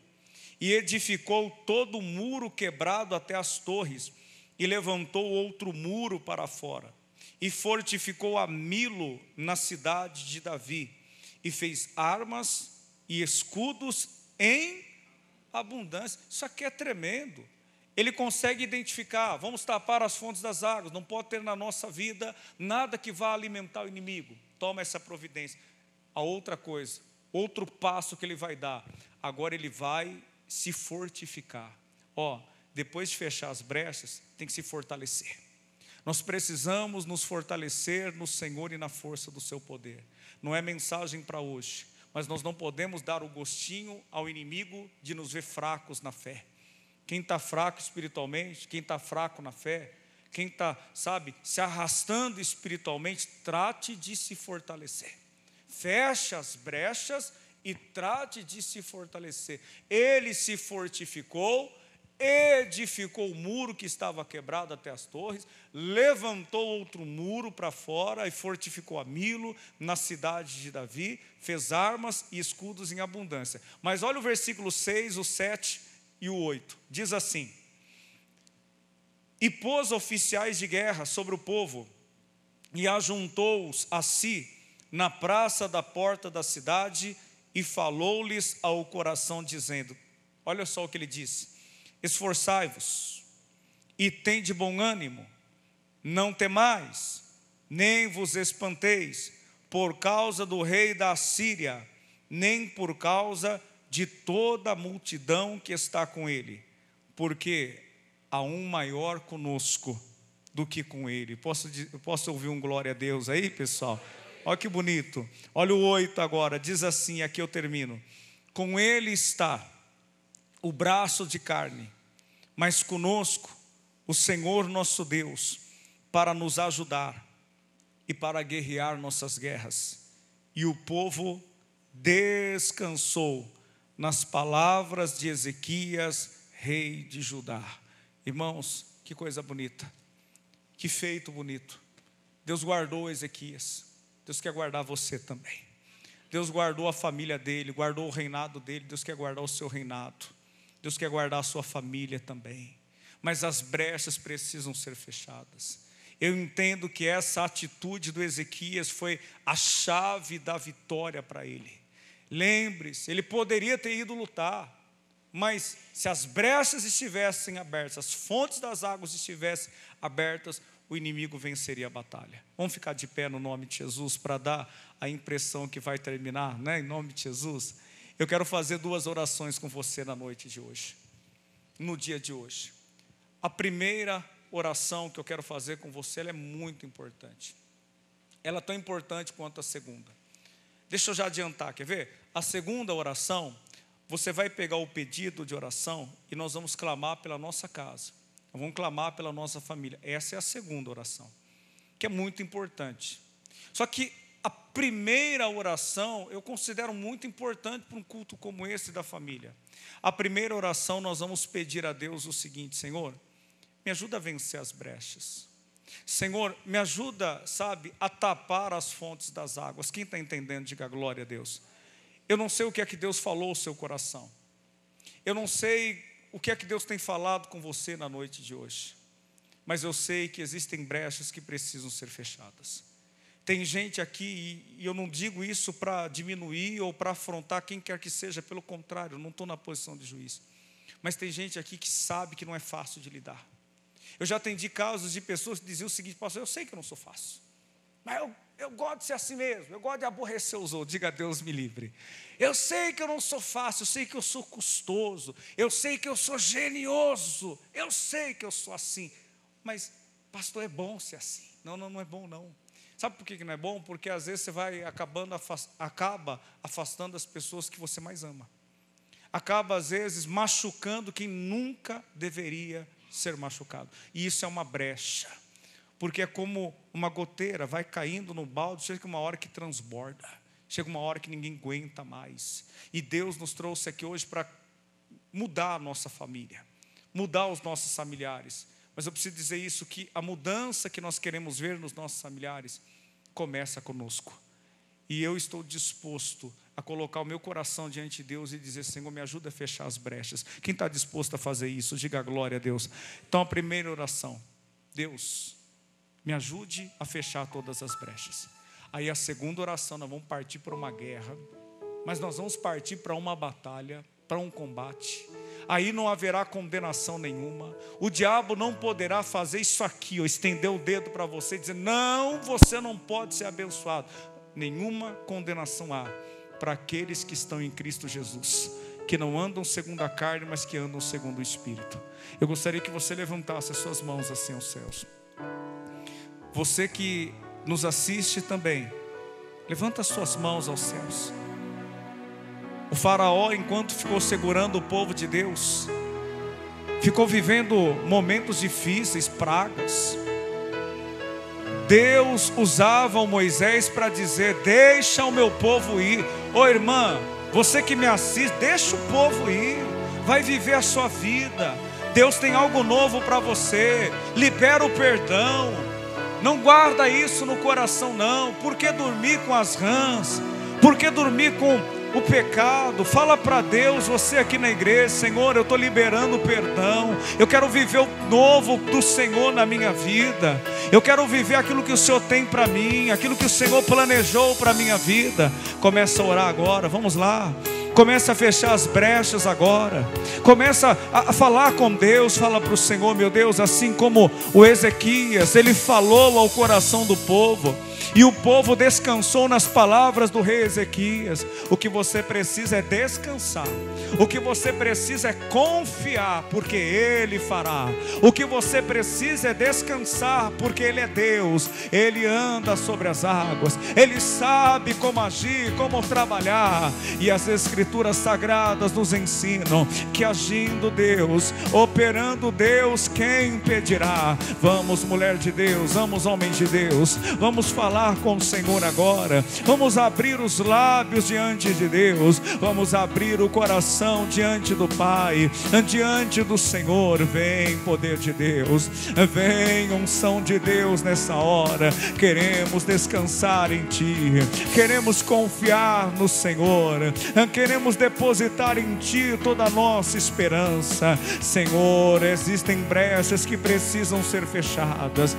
e edificou todo o muro quebrado até as torres, e levantou outro muro para fora, e fortificou a Milo na cidade de Davi, e fez armas e escudos em abundância. Isso aqui é tremendo. Ele consegue identificar: vamos tapar as fontes das águas, não pode ter na nossa vida nada que vá alimentar o inimigo. Toma essa providência. A outra coisa, outro passo que ele vai dar, agora ele vai se fortificar. Depois de fechar as brechas, tem que se fortalecer. Nós precisamos nos fortalecer no Senhor e na força do seu poder. Não é mensagem para hoje, mas nós não podemos dar o gostinho ao inimigo de nos ver fracos na fé. Quem está fraco espiritualmente, quem está fraco na fé, quem está, se arrastando espiritualmente, trate de se fortalecer. Feche as brechas e trate de se fortalecer. Ele se fortificou, edificou o muro que estava quebrado até as torres, levantou outro muro para fora e fortificou a Milo na cidade de Davi, fez armas e escudos em abundância. Mas olha o versículo 6, o 7 e o 8, diz assim: e pôs oficiais de guerra sobre o povo, e ajuntou-os a si na praça da porta da cidade, e falou-lhes ao coração, dizendo, olha só o que ele disse: esforçai-vos e tende bom ânimo, não temais, nem vos espanteis por causa do rei da Assíria, nem por causa de toda a multidão que está com ele, porque há um maior conosco do que com ele. Posso ouvir um glória a Deus aí, pessoal? Olha que bonito. Olha o 8 agora, diz assim, aqui eu termino: com ele está o braço de carne, mas conosco o Senhor nosso Deus, para nos ajudar e para guerrear nossas guerras. E o povo descansou nas palavras de Ezequias, rei de Judá. Irmãos, que coisa bonita, que feito bonito. Deus guardou Ezequias, Deus quer guardar você também. Deus guardou a família dele, guardou o reinado dele, Deus quer guardar o seu reinado. Deus quer guardar a sua família também. Mas as brechas precisam ser fechadas. Eu entendo que essa atitude do Ezequias foi a chave da vitória para ele. Lembre-se, ele poderia ter ido lutar, mas se as brechas estivessem abertas, as fontes das águas estivessem abertas, o inimigo venceria a batalha. Vamos ficar de pé no nome de Jesus para dar a impressão que vai terminar, né? Em nome de Jesus. Eu quero fazer 2 orações com você na noite de hoje, no dia de hoje. A primeira oração que eu quero fazer com você, ela é muito importante. Ela é tão importante quanto a segunda. Deixa eu já adiantar, quer ver? A segunda oração, você vai pegar o pedido de oração e nós vamos clamar pela nossa casa. Vamos clamar pela nossa família. Essa é a segunda oração, que é muito importante. Só que a primeira oração eu considero muito importante para um culto como esse da família. A primeira oração nós vamos pedir a Deus o seguinte: Senhor, me ajuda a vencer as brechas. Senhor, me ajuda, a tapar as fontes das águas. Quem está entendendo, diga glória a Deus. Eu não sei o que é que Deus falou ao seu coração. Eu não sei o que é que Deus tem falado com você na noite de hoje. Mas eu sei que existem brechas que precisam ser fechadas. Tem gente aqui, e eu não digo isso para diminuir ou para afrontar quem quer que seja, pelo contrário, eu não estou na posição de juiz. Mas tem gente aqui que sabe que não é fácil de lidar. Eu já atendi casos de pessoas que diziam o seguinte: pastor, eu sei que eu não sou fácil, mas eu gosto de ser assim mesmo, eu gosto de aborrecer os outros. Diga, Deus me livre. Eu sei que eu não sou fácil, eu sei que eu sou custoso, eu sei que eu sou genioso, eu sei que eu sou assim, mas pastor, é bom ser assim. Não é bom não. Sabe por que não é bom? Porque às vezes você vai acaba afastando as pessoas que você mais ama. Acaba às vezes machucando quem nunca deveria ser machucado. E isso é uma brecha. Porque é como uma goteira, vai caindo no balde, chega uma hora que transborda. Chega uma hora que ninguém aguenta mais. E Deus nos trouxe aqui hoje para mudar a nossa família, mudar os nossos familiares. Mas eu preciso dizer isso, que a mudança que nós queremos ver nos nossos familiares começa conosco. E eu estou disposto a colocar o meu coração diante de Deus e dizer: Senhor, me ajuda a fechar as brechas. Quem está disposto a fazer isso? Diga glória a Deus. Então a primeira oração: Deus, me ajude a fechar todas as brechas. Aí a segunda oração: nós vamos partir para uma guerra, mas nós vamos partir para uma batalha, para um combate. Aí não haverá condenação nenhuma. O diabo não poderá fazer isso aqui, ou estender o dedo para você e dizer: não, você não pode ser abençoado. Nenhuma condenação há para aqueles que estão em Cristo Jesus, que não andam segundo a carne, mas que andam segundo o Espírito. Eu gostaria que você levantasse as suas mãos assim aos céus. Você que nos assiste também, levanta as suas mãos aos céus. O faraó, enquanto ficou segurando o povo de Deus, ficou vivendo momentos difíceis, pragas. Deus usava o Moisés para dizer: deixa o meu povo ir. Ô irmã, você que me assiste, deixa o povo ir, vai viver a sua vida. Deus tem algo novo para você. Libera o perdão. Não guarda isso no coração não. Por que dormir com as rãs? Por que dormir com o pecado? Fala para Deus, você aqui na igreja: Senhor, eu estou liberando o perdão. Eu quero viver o novo do Senhor na minha vida. Eu quero viver aquilo que o Senhor tem para mim, aquilo que o Senhor planejou para a minha vida. Começa a orar agora, vamos lá. Começa a fechar as brechas agora. Começa a falar com Deus. Fala para o Senhor: meu Deus, assim como o Ezequias, ele falou ao coração do povo, e o povo descansou nas palavras do rei Ezequias. O que você precisa é descansar. O que você precisa é confiar, porque Ele fará. O que você precisa é descansar, porque Ele é Deus. Ele anda sobre as águas. Ele sabe como agir, como trabalhar. E as Escrituras Sagradas nos ensinam que agindo Deus, operando Deus, quem impedirá? Vamos, mulher de Deus, vamos, homem de Deus, vamos falar com o Senhor agora. Vamos abrir os lábios diante de Deus. Vamos abrir o coração diante do Pai, diante do Senhor. Vem poder de Deus, vem unção de Deus nessa hora. Queremos descansar em Ti, queremos confiar no Senhor, queremos depositar em Ti toda a nossa esperança. Senhor, existem brechas que precisam ser fechadas.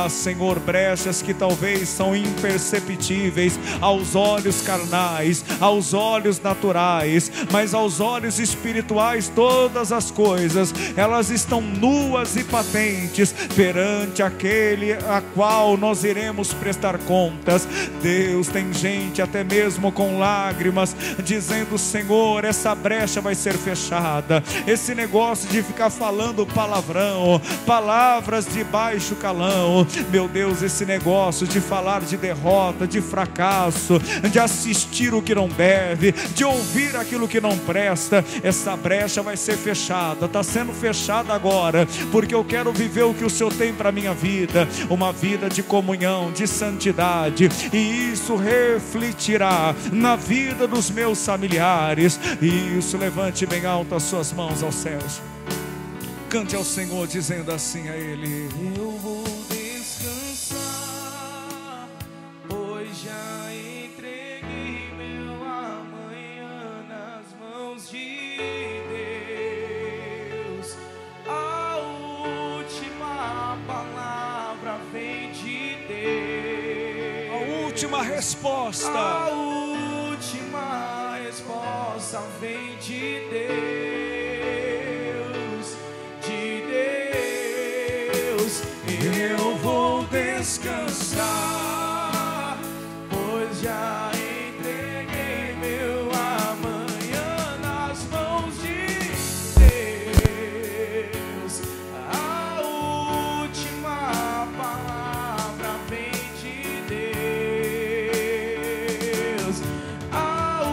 Senhor, brechas que talvez são imperceptíveis aos olhos carnais, aos olhos naturais, mas aos olhos espirituais todas as coisas, elas estão nuas e patentes perante aquele a qual nós iremos prestar contas. Deus, tem gente até mesmo com lágrimas dizendo: Senhor, essa brecha vai ser fechada. Esse negócio de ficar falando palavrão, palavras de baixo calão, meu Deus, esse negócio de falar de derrota, de fracasso, de assistir o que não deve, de ouvir aquilo que não presta, essa brecha vai ser fechada. Está sendo fechada agora, porque eu quero viver o que o Senhor tem para a minha vida, uma vida de comunhão, de santidade, e isso refletirá na vida dos meus familiares. Isso, levante bem alto as suas mãos aos céus, cante ao Senhor dizendo assim a Ele: eu vou descansar, pois já entreguei meu amanhã nas mãos de Deus. A última palavra vem de Deus. A última resposta, a última resposta vem de Deus, de Deus. Eu vou descansar, pois já entreguei meu amanhã nas mãos de Deus. A última palavra vem de Deus. A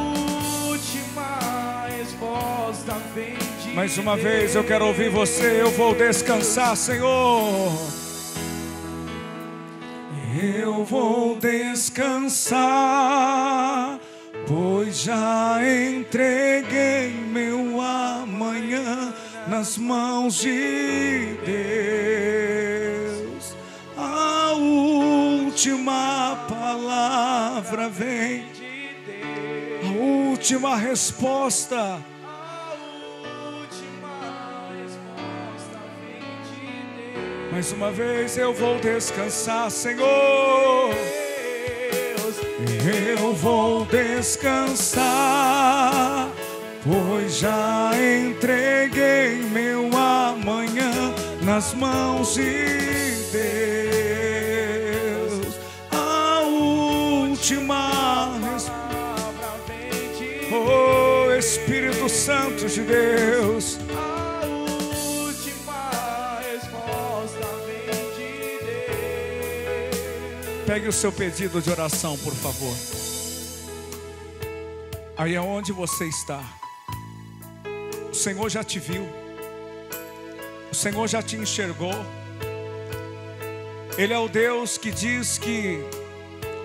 última resposta vem de Deus. mais uma vez eu quero ouvir você: eu vou descansar, Senhor. Eu vou descansar, pois já entreguei meu amor nas mãos de Deus. A última palavra vem, a última resposta. Mais uma vez eu vou descansar, Senhor. Eu vou descansar, pois já entreguei meu amanhã nas mãos de Deus. A última resposta, oh Espírito Santo de Deus. Pegue o seu pedido de oração, por favor. Aí aonde você está, o Senhor já te viu, o Senhor já te enxergou. Ele é o Deus que diz que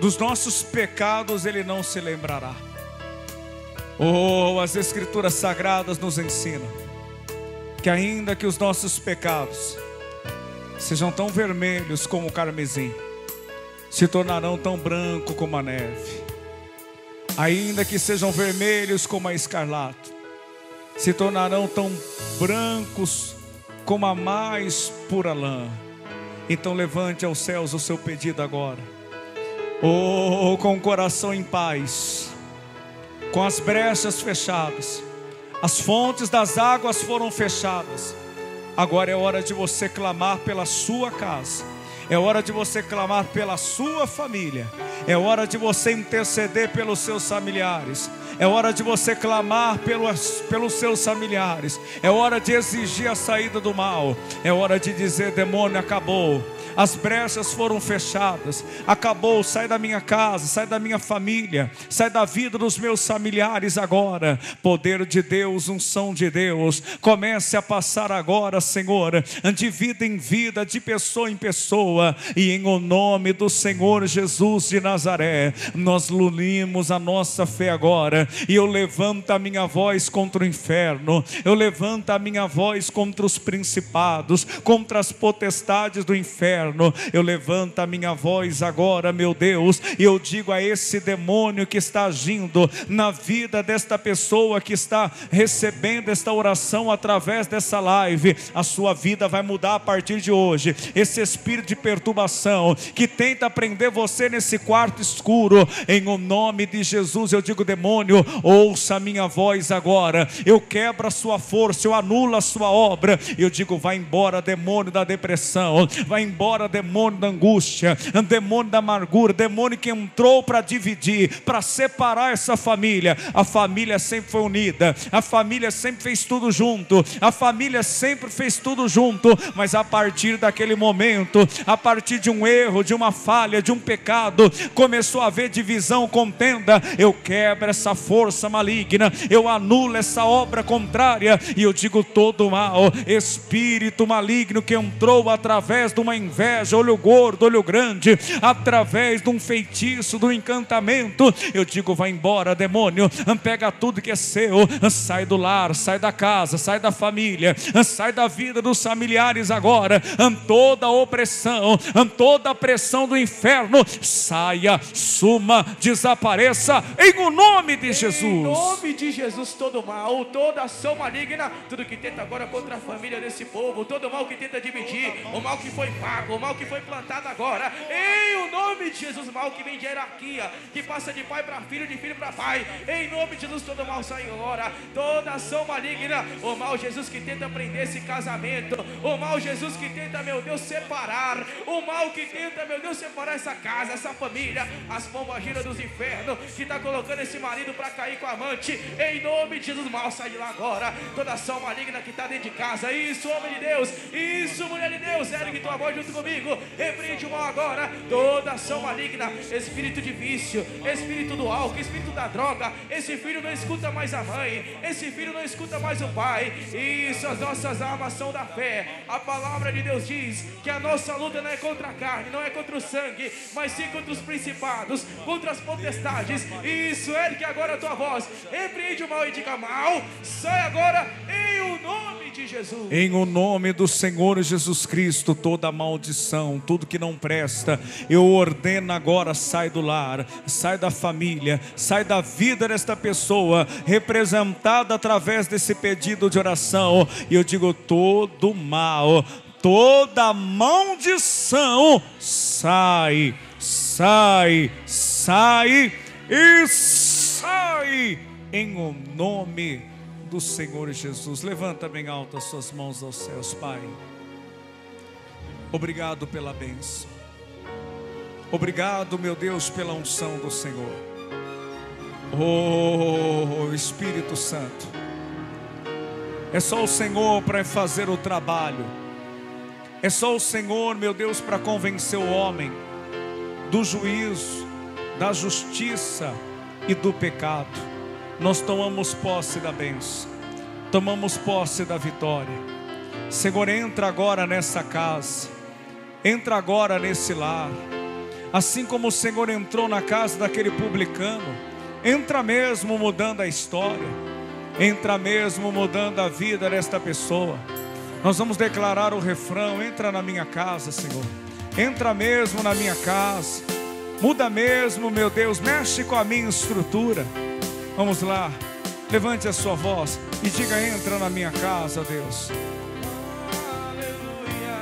dos nossos pecados Ele não se lembrará. Oh, as Escrituras Sagradas nos ensinam que ainda que os nossos pecados sejam tão vermelhos como o carmesim, se tornarão tão branco como a neve. Ainda que sejam vermelhos como a escarlata, se tornarão tão brancos como a mais pura lã. Então levante aos céus o seu pedido agora. Oh, com o coração em paz, com as brechas fechadas, as fontes das águas foram fechadas. Agora é hora de você clamar pela sua casa. É hora de você clamar pela sua família. É hora de você interceder pelos seus familiares. É hora de você clamar pelos seus familiares. É hora de exigir a saída do mal. É hora de dizer: demônio, acabou. As brechas foram fechadas. Acabou, sai da minha casa, sai da minha família, sai da vida dos meus familiares agora. Poder de Deus, unção de Deus, comece a passar agora, Senhor, de vida em vida, de pessoa em pessoa. E em o nome do Senhor Jesus de Nazaré, nós unimos a nossa fé agora. E eu levanto a minha voz contra o inferno. Eu levanto a minha voz contra os principados, contra as potestades do inferno. Eu levanto a minha voz agora, meu Deus, e eu digo a esse demônio que está agindo na vida desta pessoa que está recebendo esta oração através dessa live: a sua vida vai mudar a partir de hoje. Esse espírito de perturbação que tenta prender você nesse quarto escuro, em o nome de Jesus eu digo: demônio, ouça a minha voz agora. Eu quebro a sua força, eu anulo a sua obra. Eu digo: vai embora, demônio da depressão, vai embora, demônio da angústia, demônio da amargura, demônio que entrou para dividir, para separar essa família. A família sempre foi unida, a família sempre fez tudo junto, a família sempre fez tudo junto, mas a partir daquele momento, a partir de um erro, de uma falha, de um pecado, começou a haver divisão, contenda. Eu quebro essa força maligna, eu anulo essa obra contrária, e eu digo: todo mal, espírito maligno que entrou através de uma inveja, olho gordo, olho grande, através de um feitiço, do encantamento, eu digo: vai embora, demônio, pega tudo que é seu, sai do lar, sai da casa, sai da família, sai da vida dos familiares agora. Toda opressão, toda a pressão do inferno, saia, suma, desapareça, em o nome de Jesus. Em nome de Jesus, todo mal, toda ação maligna, tudo que tenta agora contra a família desse povo, todo mal que tenta dividir, o mal que foi pago, o mal que foi plantado agora, em o nome de Jesus, mal que vem de hierarquia, que passa de pai para filho, de filho para pai, em nome de Jesus, todo mal sai agora, toda ação maligna, o mal, Jesus, que tenta prender esse casamento, o mal, Jesus, que tenta, meu Deus, separar, o mal que tenta, meu Deus, separar essa casa, essa família, as pombagiras dos infernos, que está colocando esse marido para cair com a amante, em nome de Jesus, mal sai de lá agora, toda ação maligna que está dentro de casa, isso, homem de Deus, isso, mulher de Deus, ergue tua voz junto comigo, repreende o mal agora, toda ação maligna, espírito de vício, espírito do álcool, espírito da droga, esse filho não escuta mais a mãe, esse filho não escuta mais o pai, isso, as nossas armas são da fé. A palavra de Deus diz que a nossa luta não é contra a carne, não é contra o sangue, mas sim contra os principados, contra as potestades. Isso, ergue agora a tua voz, repreende o mal e diga: mal, sai agora em o nome de Jesus. Em o nome do Senhor Jesus Cristo, toda maldição, tudo que não presta, eu ordeno agora, sai do lar, sai da família, sai da vida desta pessoa, representada através desse pedido de oração. E eu digo, todo mal, toda maldição, sai, sai, sai e sai, em o nome do Senhor Jesus. Levanta bem alto as suas mãos aos céus. Pai, obrigado pela bênção, obrigado, meu Deus, pela unção do Senhor. Oh Espírito Santo, é só o Senhor para fazer o trabalho, é só o Senhor, meu Deus, para convencer o homem do juízo, da justiça e do pecado. Nós tomamos posse da bênção, tomamos posse da vitória. Senhor, entra agora nessa casa, entra agora nesse lar, assim como o Senhor entrou na casa daquele publicano. Entra mesmo mudando a história, entra mesmo mudando a vida desta pessoa. Nós vamos declarar o refrão: entra na minha casa, Senhor, entra mesmo na minha casa, muda mesmo, meu Deus, mexe com a minha estrutura. Vamos lá, levante a sua voz e diga: entra na minha casa, Deus. Aleluia.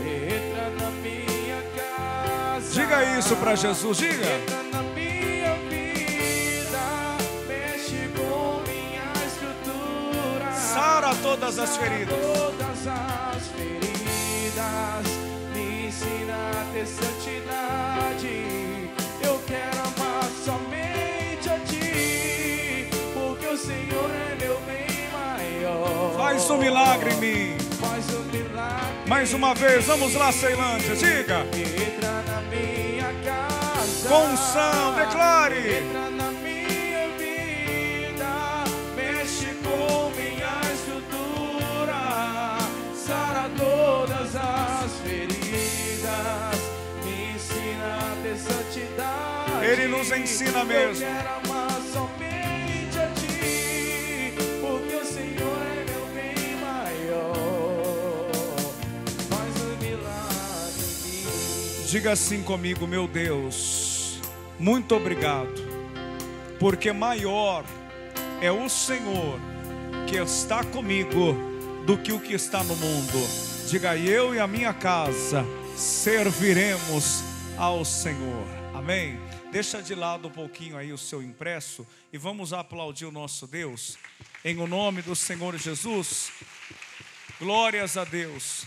Entra na minha casa. Diga isso para Jesus, diga. Entra na minha vida, mexe com minha estrutura. Sara todas as feridas. Todas as feridas, me ensina a ter santidade. Eu quero amar somente a Ti, porque o Senhor é meu bem maior. Faz um milagre em mim. Faz um milagre. Mais uma vez, vamos lá, Ceilândia, diga. Entra na minha casa. Com unção, declare. Entra na minha vida, mexe com minha estrutura, sara todas as feridas, me ensina a ter santidade. Ele nos ensina mesmo. Eu quero amar somente a Ti, porque o Senhor é meu bem maior. Faz um milagre em mim. Diga assim comigo: meu Deus, muito obrigado, porque maior é o Senhor que está comigo do que o que está no mundo. Diga: eu e a minha casa serviremos ao Senhor. Amém? Deixa de lado um pouquinho aí o seu impresso e vamos aplaudir o nosso Deus, em o nome do Senhor Jesus. Glórias a Deus.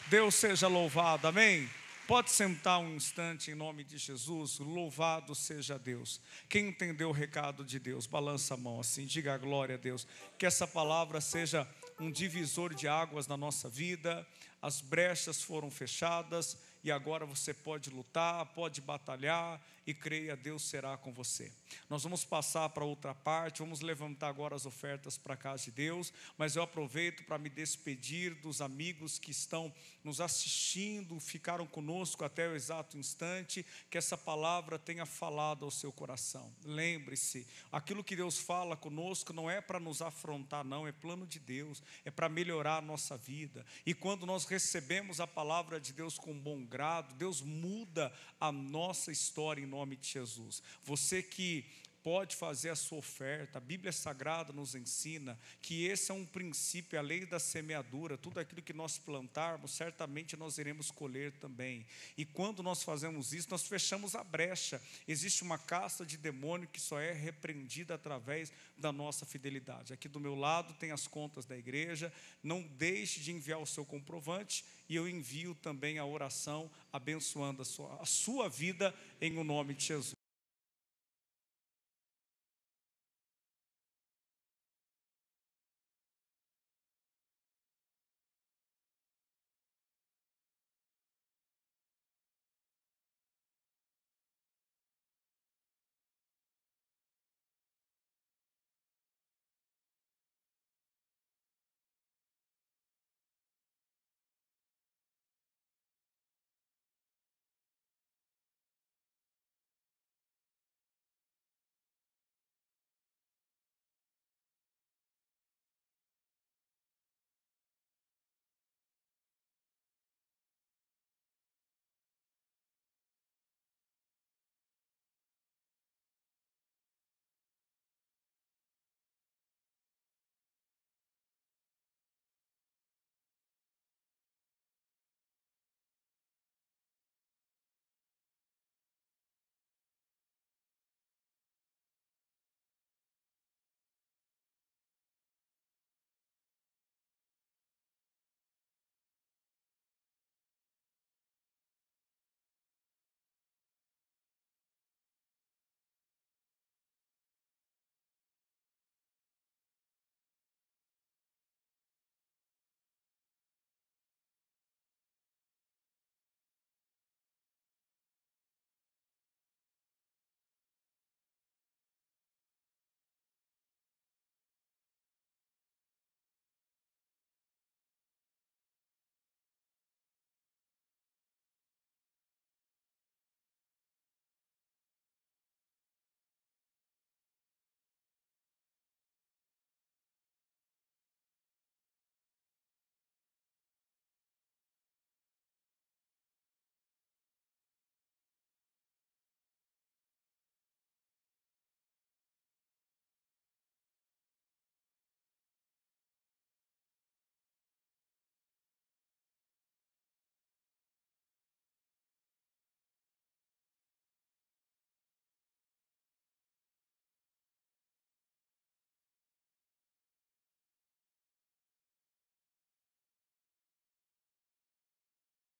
Deus seja louvado, amém? Pode sentar um instante em nome de Jesus. Louvado seja Deus. Quem entendeu o recado de Deus, balança a mão assim, diga glória a Deus. Que essa palavra seja um divisor de águas na nossa vida. As brechas foram fechadas e agora você pode lutar, pode batalhar e creia, Deus será com você. Nós vamos passar para outra parte, vamos levantar agora as ofertas para a casa de Deus, mas eu aproveito para me despedir dos amigos que estão nos assistindo, ficaram conosco até o exato instante, que essa palavra tenha falado ao seu coração. Lembre-se, aquilo que Deus fala conosco não é para nos afrontar não, é plano de Deus, é para melhorar a nossa vida. E quando nós recebemos a palavra de Deus com bom grado, Deus muda a nossa história em nome de Jesus. Você que pode fazer a sua oferta, a Bíblia Sagrada nos ensina que esse é um princípio, a lei da semeadura. Tudo aquilo que nós plantarmos, certamente nós iremos colher também. E quando nós fazemos isso, nós fechamos a brecha. Existe uma casta de demônio que só é repreendida através da nossa fidelidade. Aqui do meu lado tem as contas da igreja. Não deixe de enviar o seu comprovante e eu envio também a oração abençoando a sua vida em o nome de Jesus.